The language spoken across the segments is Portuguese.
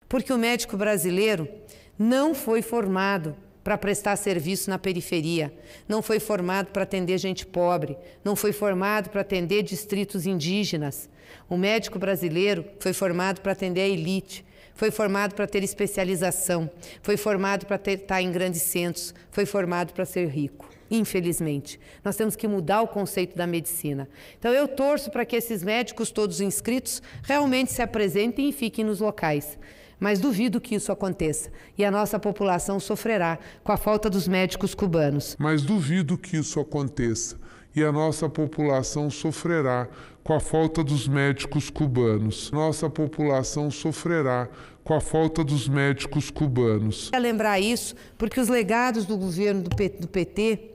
Porque o médico brasileiro não foi formado para prestar serviço na periferia, não foi formado para atender gente pobre, não foi formado para atender distritos indígenas. O médico brasileiro foi formado para atender a elite, foi formado para ter especialização, foi formado para estar em grandes centros, foi formado para ser rico. Infelizmente, nós temos que mudar o conceito da medicina. Então eu torço para que esses médicos todos inscritos realmente se apresentem e fiquem nos locais. Mas duvido que isso aconteça e a nossa população sofrerá com a falta dos médicos cubanos. Mas duvido que isso aconteça e a nossa população sofrerá com a falta dos médicos cubanos. Nossa população sofrerá com a falta dos médicos cubanos. Quero lembrar isso porque os legados do governo do PT,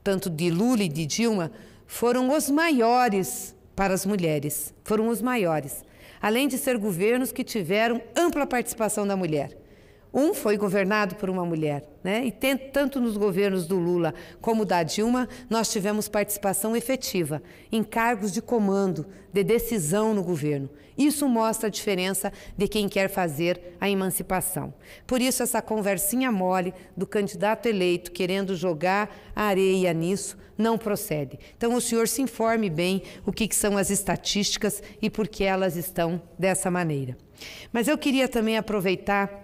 tanto de Lula e de Dilma, foram os maiores para as mulheres. Foram os maiores. Além de ser governos que tiveram ampla participação da mulher. Um foi governado por uma mulher, né? E tanto nos governos do Lula como da Dilma, nós tivemos participação efetiva em cargos de comando, de decisão no governo. Isso mostra a diferença de quem quer fazer a emancipação. Por isso, essa conversinha mole do candidato eleito querendo jogar areia nisso não procede. Então, o senhor se informe bem o que são as estatísticas e por que elas estão dessa maneira. Mas eu queria também aproveitar,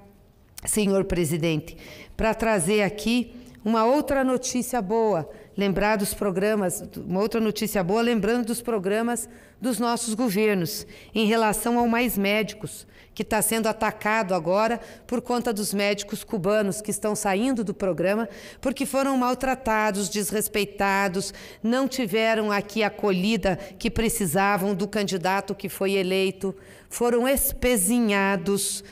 senhor presidente, para trazer aqui uma outra notícia boa, lembrar dos programas, uma outra notícia boa, lembrando dos programas dos nossos governos, em relação ao Mais Médicos, que está sendo atacado agora por conta dos médicos cubanos que estão saindo do programa, porque foram maltratados, desrespeitados, não tiveram aqui a acolhida que precisavam do candidato que foi eleito, foram espezinhados,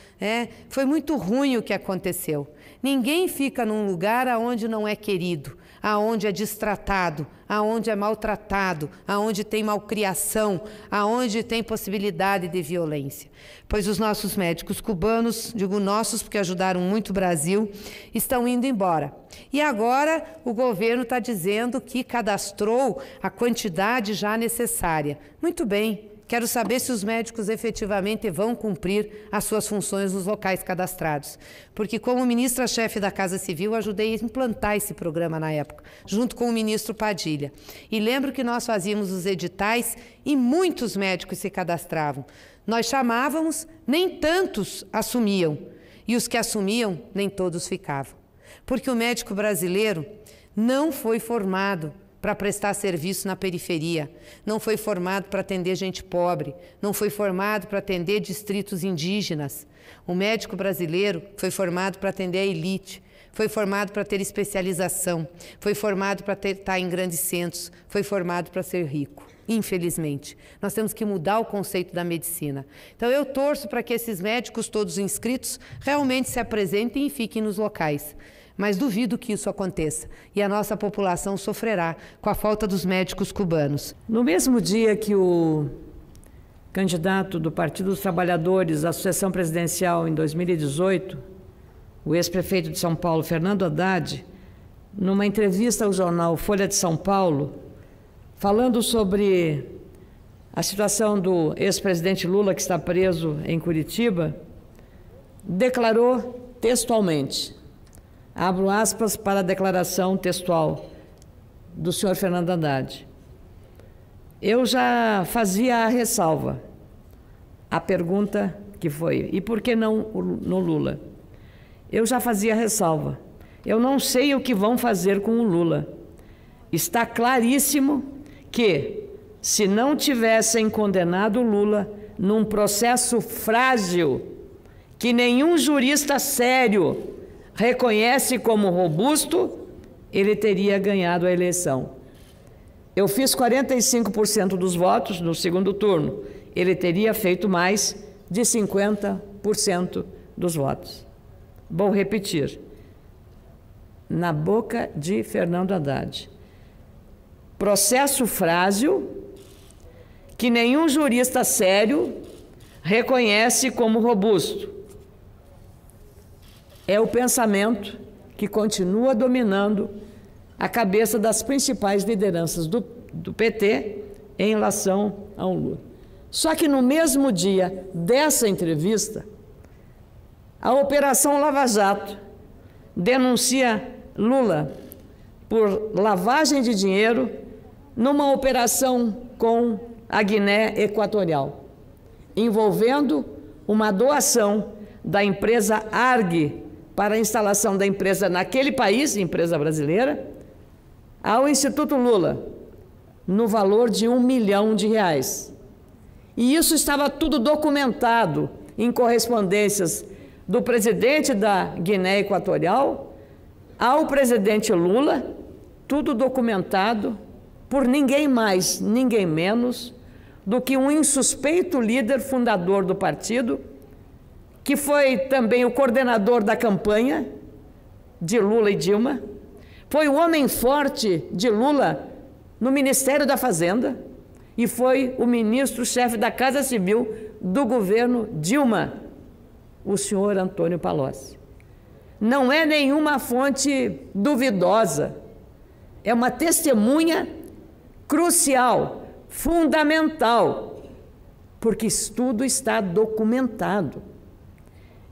Foi muito ruim o que aconteceu. Ninguém fica num lugar aonde não é querido, aonde é destratado, aonde é maltratado, aonde tem malcriação, aonde tem possibilidade de violência. Pois os nossos médicos cubanos, digo nossos porque ajudaram muito o Brasil, estão indo embora. E agora o governo está dizendo que cadastrou a quantidade já necessária. Muito bem. Quero saber se os médicos efetivamente vão cumprir as suas funções nos locais cadastrados. Porque, como ministra-chefe da Casa Civil, ajudei a implantar esse programa na época, junto com o ministro Padilha. E lembro que nós fazíamos os editais e muitos médicos se cadastravam. Nós chamávamos, nem tantos assumiam. E os que assumiam, nem todos ficavam. Porque o médico brasileiro não foi formado para prestar serviço na periferia, não foi formado para atender gente pobre, não foi formado para atender distritos indígenas. O médico brasileiro foi formado para atender a elite, foi formado para ter especialização, foi formado para estar em grandes centros, foi formado para ser rico. Infelizmente, nós temos que mudar o conceito da medicina. Então eu torço para que esses médicos todos inscritos realmente se apresentem e fiquem nos locais. Mas duvido que isso aconteça e a nossa população sofrerá com a falta dos médicos cubanos. No mesmo dia que o candidato do Partido dos Trabalhadores à sucessão presidencial em 2018, o ex-prefeito de São Paulo, Fernando Haddad, numa entrevista ao jornal Folha de São Paulo, falando sobre a situação do ex-presidente Lula, que está preso em Curitiba, declarou textualmente, abro aspas para a declaração textual do senhor Fernando Haddad. Eu já fazia a ressalva, a pergunta que foi, e por que não no Lula? Eu já fazia a ressalva. Eu não sei o que vão fazer com o Lula. Está claríssimo que, se não tivessem condenado o Lula num processo frágil, que nenhum jurista sério reconhece como robusto, ele teria ganhado a eleição. Eu fiz 45% dos votos no segundo turno. Ele teria feito mais de 50% dos votos. Vou repetir. Na boca de Fernando Haddad. Processo frágil que nenhum jurista sério reconhece como robusto. É o pensamento que continua dominando a cabeça das principais lideranças do PT em relação ao Lula. Só que no mesmo dia dessa entrevista, A Operação Lava Jato denuncia Lula por lavagem de dinheiro numa operação com a Guiné Equatorial, envolvendo uma doação da empresa ARG para a instalação da empresa naquele país, empresa brasileira, ao Instituto Lula, no valor de R$1 milhão. E isso estava tudo documentado em correspondências do presidente da Guiné Equatorial ao presidente Lula, tudo documentado por ninguém mais, ninguém menos do que um insuspeito líder fundador do partido, que foi também o coordenador da campanha de Lula e Dilma, foi o homem forte de Lula no Ministério da Fazenda e foi o ministro-chefe da Casa Civil do governo Dilma, o senhor Antônio Palocci. Não é nenhuma fonte duvidosa, é uma testemunha crucial, fundamental, porque isso tudo está documentado.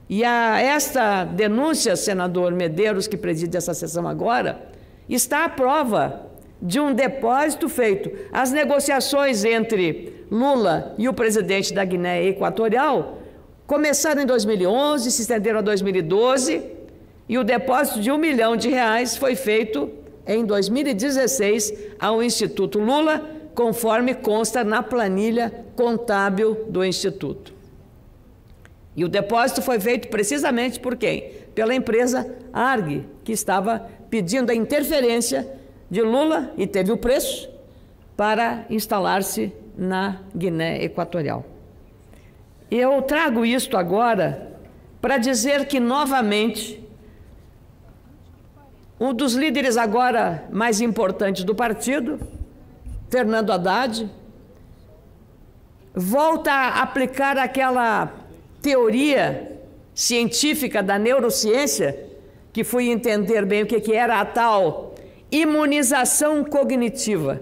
E esta denúncia, senador Medeiros, que preside essa sessão agora, está à prova de um depósito feito. As negociações entre Lula e o presidente da Guiné Equatorial começaram em 2011, se estenderam a 2012, e o depósito de R$1 milhão foi feito em 2016 ao Instituto Lula, conforme consta na planilha contábil do Instituto. E o depósito foi feito precisamente por quem? Pela empresa ARG, que estava pedindo a interferência de Lula, e teve o preço, para instalar-se na Guiné Equatorial. Eu trago isto agora para dizer que, novamente, um dos líderes agora mais importantes do partido, Fernando Haddad, volta a aplicar aquela teoria científica da neurociência, que fui entender bem o que era a tal imunização cognitiva.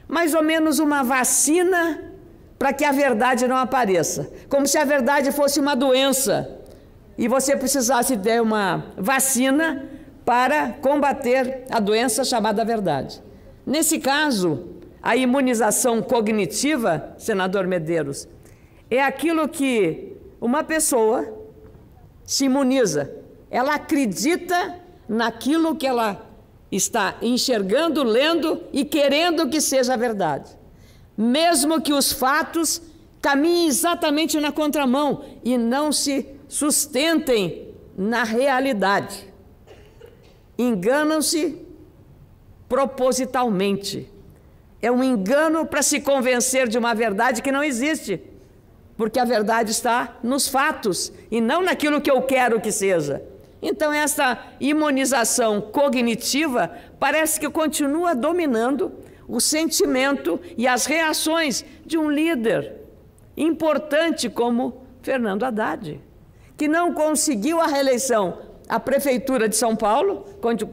Mais ou menos uma vacina para que a verdade não apareça. Como se a verdade fosse uma doença e você precisasse ter uma vacina para combater a doença chamada verdade. Nesse caso, a imunização cognitiva, senador Medeiros, é aquilo que uma pessoa se imuniza. Ela acredita naquilo que ela está enxergando, lendo e querendo que seja verdade, mesmo que os fatos caminhem exatamente na contramão e não se sustentem na realidade. Enganam-se propositalmente. É um engano para se convencer de uma verdade que não existe, porque a verdade está nos fatos e não naquilo que eu quero que seja. Então, essa imunização cognitiva parece que continua dominando o sentimento e as reações de um líder importante como Fernando Haddad, que não conseguiu a reeleição à Prefeitura de São Paulo,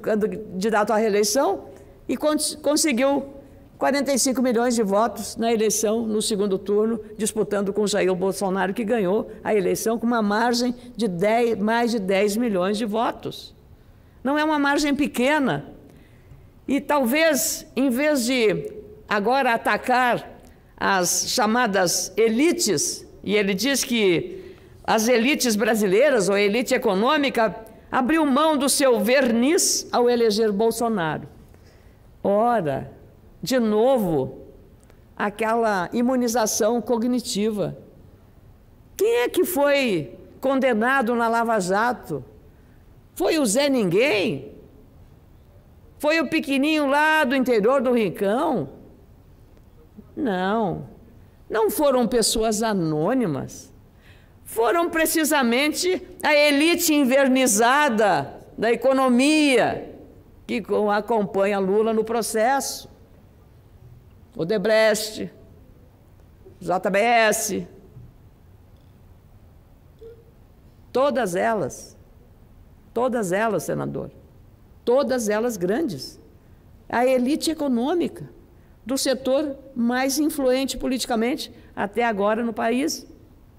candidato à reeleição, e conseguiu 45 milhões de votos na eleição, no segundo turno, disputando com Jair Bolsonaro, que ganhou a eleição com uma margem de mais de 10 milhões de votos. Não é uma margem pequena. E talvez, em vez de agora atacar as chamadas elites, e ele diz que as elites brasileiras, ou a elite econômica, abriu mão do seu verniz ao eleger Bolsonaro. Ora, de novo, aquela imunização cognitiva. Quem é que foi condenado na Lava Jato? Foi o Zé Ninguém? Foi o pequenininho lá do interior do Rincão? Não, não foram pessoas anônimas. Foram precisamente a elite invernizada da economia que acompanha Lula no processo. Odebrecht, JBS, todas elas, senador, todas elas grandes. A elite econômica do setor mais influente politicamente até agora no país,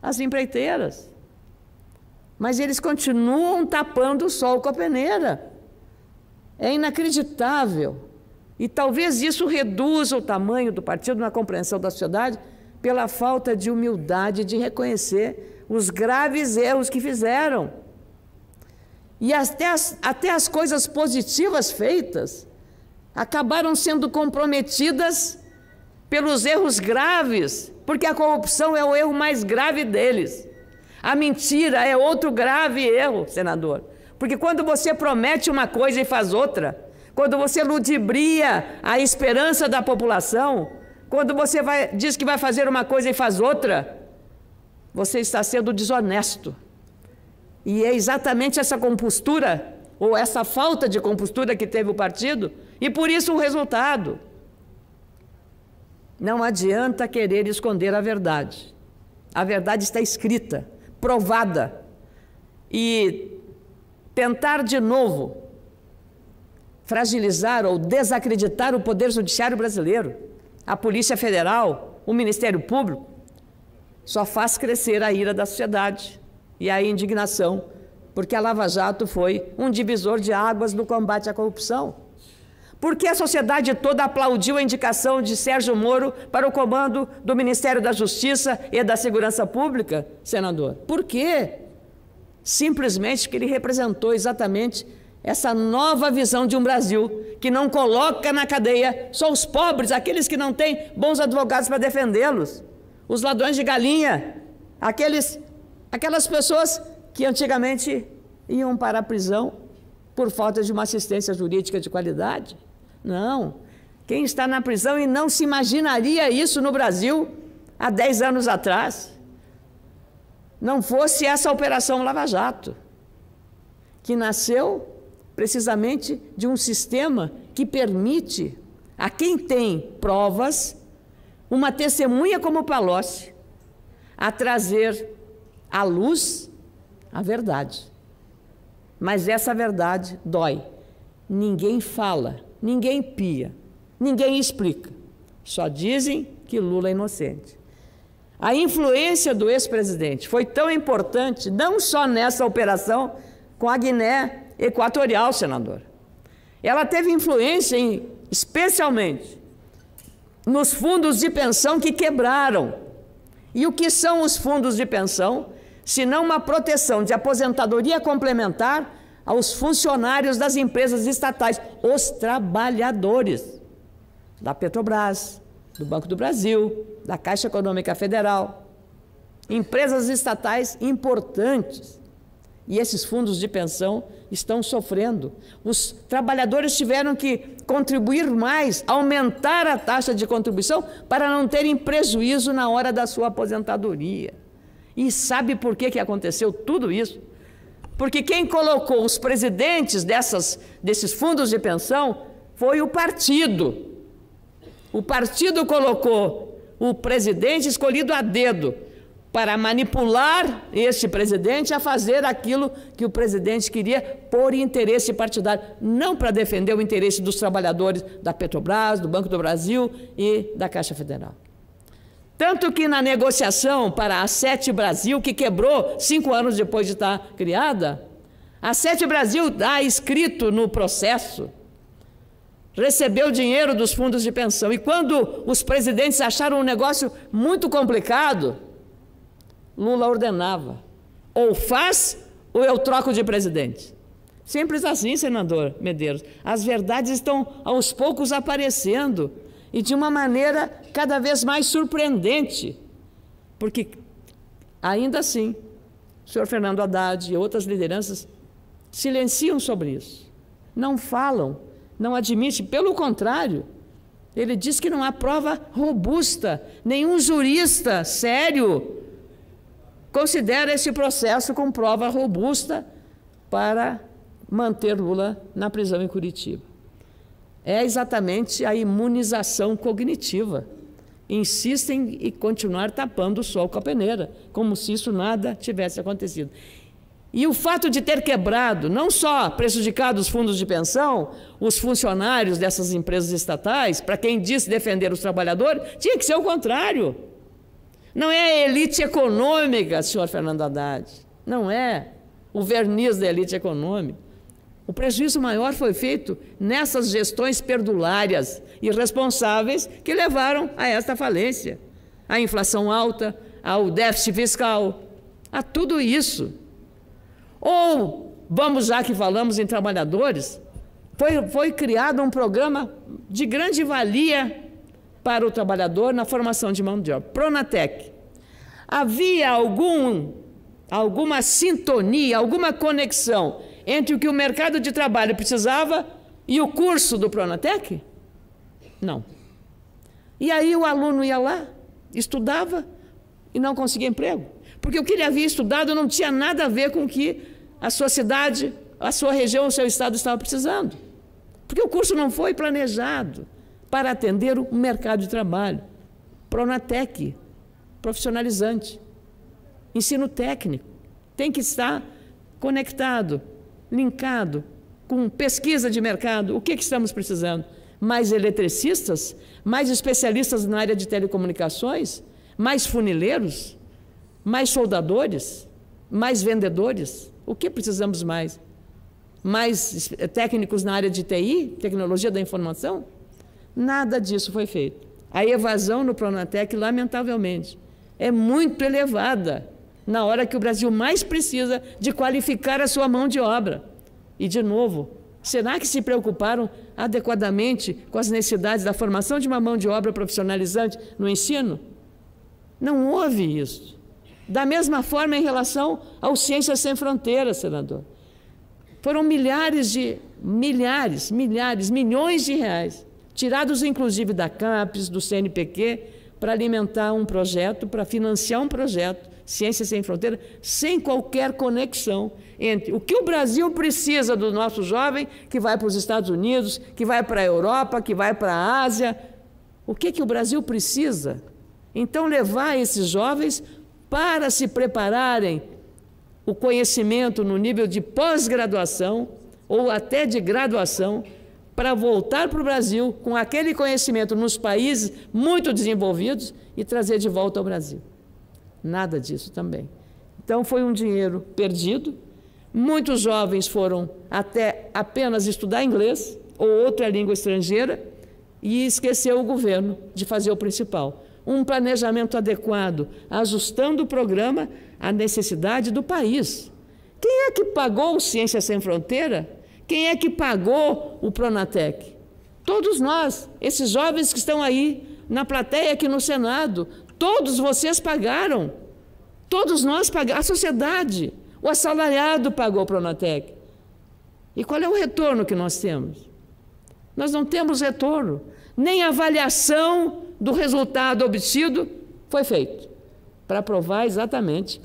as empreiteiras. Mas eles continuam tapando o sol com a peneira. É inacreditável. E talvez isso reduza o tamanho do partido na compreensão da sociedade pela falta de humildade de reconhecer os graves erros que fizeram. E até as coisas positivas feitas acabaram sendo comprometidas pelos erros graves, porque a corrupção é o erro mais grave deles. A mentira é outro grave erro, senador. Porque quando você promete uma coisa e faz outra, quando você ludibria a esperança da população, quando você diz que vai fazer uma coisa e faz outra, você está sendo desonesto. E é exatamente essa compostura, ou essa falta de compostura que teve o partido, e por isso o resultado. Não adianta querer esconder a verdade. A verdade está escrita, provada. E tentar de novo fragilizar ou desacreditar o Poder Judiciário brasileiro, a Polícia Federal, o Ministério Público, só faz crescer a ira da sociedade e a indignação, porque a Lava Jato foi um divisor de águas no combate à corrupção. Por que a sociedade toda aplaudiu a indicação de Sérgio Moro para o comando do Ministério da Justiça e da Segurança Pública, senador? Por quê? Simplesmente porque ele representou exatamente essa nova visão de um Brasil que não coloca na cadeia só os pobres, aqueles que não têm bons advogados para defendê-los, os ladrões de galinha, aquelas pessoas que antigamente iam para a prisão por falta de uma assistência jurídica de qualidade. Não. Quem está na prisão e não se imaginaria isso no Brasil há 10 anos atrás, não fosse essa Operação Lava Jato, que nasceu precisamente de um sistema que permite a quem tem provas, uma testemunha como Palocci, a trazer à luz a verdade. Mas essa verdade dói. Ninguém fala, ninguém pia, ninguém explica. Só dizem que Lula é inocente. A influência do ex-presidente foi tão importante, não só nessa operação com a Guiné Equatorial, senador. Ela teve influência especialmente nos fundos de pensão que quebraram. E o que são os fundos de pensão, se não uma proteção de aposentadoria complementar aos funcionários das empresas estatais, os trabalhadores da Petrobras, do Banco do Brasil, da Caixa Econômica Federal, empresas estatais importantes. E esses fundos de pensão estão sofrendo. Os trabalhadores tiveram que contribuir mais, aumentar a taxa de contribuição para não terem prejuízo na hora da sua aposentadoria. E sabe por que aconteceu tudo isso? Porque quem colocou os presidentes desses fundos de pensão foi o partido. O partido colocou o presidente escolhido a dedo para manipular este presidente a fazer aquilo que o presidente queria por interesse partidário, não para defender o interesse dos trabalhadores da Petrobras, do Banco do Brasil e da Caixa Federal. Tanto que na negociação para a Sete Brasil, que quebrou 5 anos depois de estar criada, a Sete Brasil está escrito no processo, recebeu dinheiro dos fundos de pensão. E quando os presidentes acharam um negócio muito complicado, Lula ordenava, ou faz ou eu troco de presidente. Simples assim, senador Medeiros. As verdades estão aos poucos aparecendo e de uma maneira cada vez mais surpreendente, porque ainda assim o senhor Fernando Haddad e outras lideranças silenciam sobre isso, não falam, não admitem, pelo contrário, ele diz que não há prova robusta, nenhum jurista sério considera esse processo com prova robusta para manter Lula na prisão em Curitiba. É exatamente a imunização cognitiva. Insistem em continuar tapando o sol com a peneira, como se isso nada tivesse acontecido. E o fato de ter quebrado, não só prejudicado os fundos de pensão, os funcionários dessas empresas estatais, para quem disse defender os trabalhadores, tinha que ser o contrário. Não é a elite econômica, senhor Fernando Haddad, não é. o verniz da elite econômica. O prejuízo maior foi feito nessas gestões perdulárias, irresponsáveis, que levaram a esta falência. A inflação alta, ao déficit fiscal, a tudo isso. Ou, vamos, já que falamos em trabalhadores, foi criado um programa de grande valia para o trabalhador na formação de mão de obra, Pronatec. Havia alguma sintonia, alguma conexão entre o que o mercado de trabalho precisava e o curso do Pronatec? Não. E aí o aluno ia lá, estudava e não conseguia emprego. Porque o que ele havia estudado não tinha nada a ver com o que a sua cidade, a sua região, o seu estado estava precisando. Porque o curso não foi planejado para atender o mercado de trabalho. Pronatec, profissionalizante, ensino técnico, tem que estar conectado, linkado com pesquisa de mercado. O que estamos precisando? Mais eletricistas? Mais especialistas na área de telecomunicações? Mais funileiros? Mais soldadores? Mais vendedores? O que precisamos mais? Mais técnicos na área de TI, tecnologia da informação? Nada disso foi feito. A evasão no Pronatec, lamentavelmente, é muito elevada na hora que o Brasil mais precisa de qualificar a sua mão de obra. E, de novo, será que se preocuparam adequadamente com as necessidades da formação de uma mão de obra profissionalizante no ensino? Não houve isso. Da mesma forma em relação ao Ciências Sem Fronteiras, senador. Foram milhões de reais, tirados inclusive da CAPES, do CNPq, para alimentar um projeto, para financiar um projeto, Ciências Sem Fronteiras, sem qualquer conexão entre o que o Brasil precisa do nosso jovem, que vai para os Estados Unidos, que vai para a Europa, que vai para a Ásia. O que o Brasil precisa? Então, levar esses jovens para se prepararem o conhecimento no nível de pós-graduação ou até de graduação, para voltar para o Brasil com aquele conhecimento nos países muito desenvolvidos e trazer de volta ao Brasil. Nada disso também. Então, foi um dinheiro perdido. Muitos jovens foram até apenas estudar inglês ou outra língua estrangeira e esqueceu o governo de fazer o principal. Um planejamento adequado, ajustando o programa à necessidade do país. Quem é que pagou o Ciência Sem Fronteira? Quem é que pagou o Pronatec? Todos nós, esses jovens que estão aí na plateia aqui no Senado, todos vocês pagaram. Todos nós pagamos. A sociedade, o assalariado pagou o Pronatec. E qual é o retorno que nós temos? Nós não temos retorno. Nem avaliação do resultado obtido foi feito para provar exatamente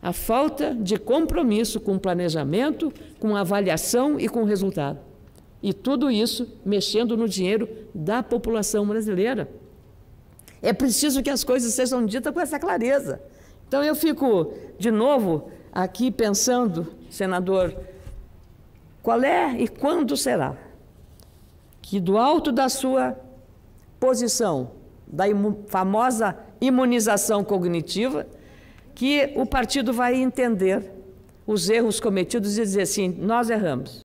a falta de compromisso com o planejamento, com a avaliação e com o resultado. E tudo isso mexendo no dinheiro da população brasileira. É preciso que as coisas sejam ditas com essa clareza. Então, eu fico, de novo, aqui pensando, senador, qual é e quando será que, do alto da sua posição, da famosa imunização cognitiva, que o partido vai entender os erros cometidos e dizer assim, nós erramos.